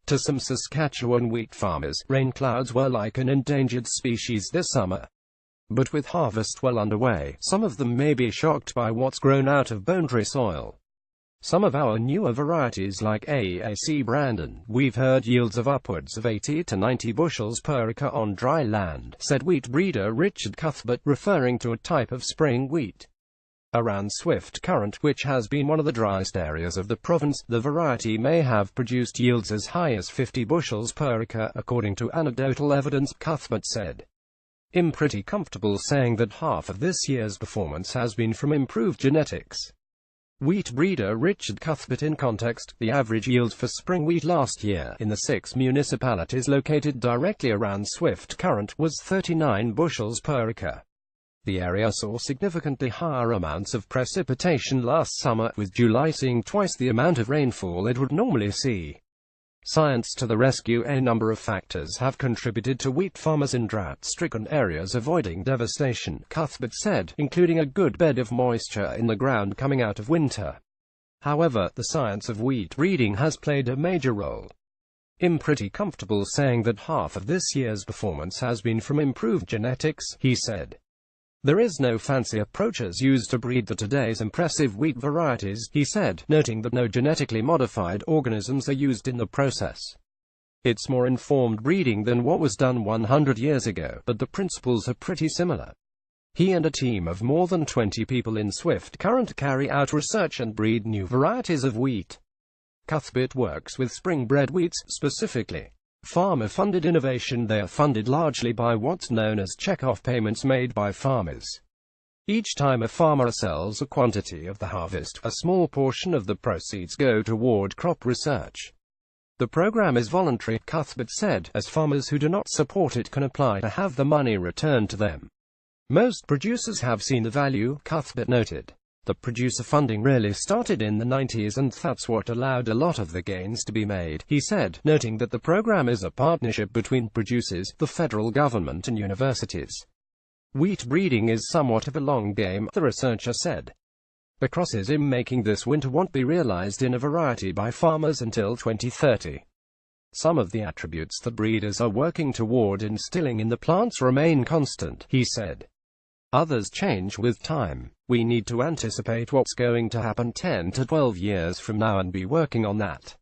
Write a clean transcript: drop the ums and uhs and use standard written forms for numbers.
To some Saskatchewan wheat farmers, rain clouds were like an endangered species this summer. But with harvest well underway, some of them may be shocked by what's grown out of bone-dry soil. Some of our newer varieties like AAC Brandon, we've heard yields of upwards of 80 to 90 bushels per acre on dry land, said wheat breeder Richard Cuthbert, referring to a type of spring wheat. Around Swift Current, which has been one of the driest areas of the province, the variety may have produced yields as high as 50 bushels per acre, according to anecdotal evidence, Cuthbert said. I'm pretty comfortable saying that half of this year's performance has been from improved genetics. Wheat breeder Richard Cuthbert. In context, the average yield for spring wheat last year, in the 6 municipalities located directly around Swift Current, was 39 bushels per acre. The area saw significantly higher amounts of precipitation last summer, with July seeing twice the amount of rainfall it would normally see. Science to the rescue. A number of factors have contributed to wheat farmers in drought-stricken areas avoiding devastation, Cuthbert said, including a good bed of moisture in the ground coming out of winter. However, the science of wheat breeding has played a major role. I'm pretty comfortable saying that half of this year's performance has been from improved genetics, he said. There is no fancy approaches used to breed today's impressive wheat varieties, he said, noting that no genetically modified organisms are used in the process. It's more informed breeding than what was done 100 years ago, but the principles are pretty similar. He and a team of more than 20 people in Swift Current carry out research and breed new varieties of wheat. Cuthbert works with spring-bred wheats, specifically farmer-funded innovation. They are funded largely by what's known as check-off payments made by farmers. Each time a farmer sells a quantity of the harvest, a small portion of the proceeds go toward crop research. The program is voluntary, Cuthbert said, as farmers who do not support it can apply to have the money returned to them. Most producers have seen the value, Cuthbert noted. The producer funding really started in the 90s, and that's what allowed a lot of the gains to be made, he said, noting that the program is a partnership between producers, the federal government and universities. Wheat breeding is somewhat of a long game, the researcher said. The crosses I'm making this winter won't be realized in a variety by farmers until 2030. Some of the attributes that breeders are working toward instilling in the plants remain constant, he said. Others change with time. We need to anticipate what's going to happen 10 to 12 years from now and be working on that.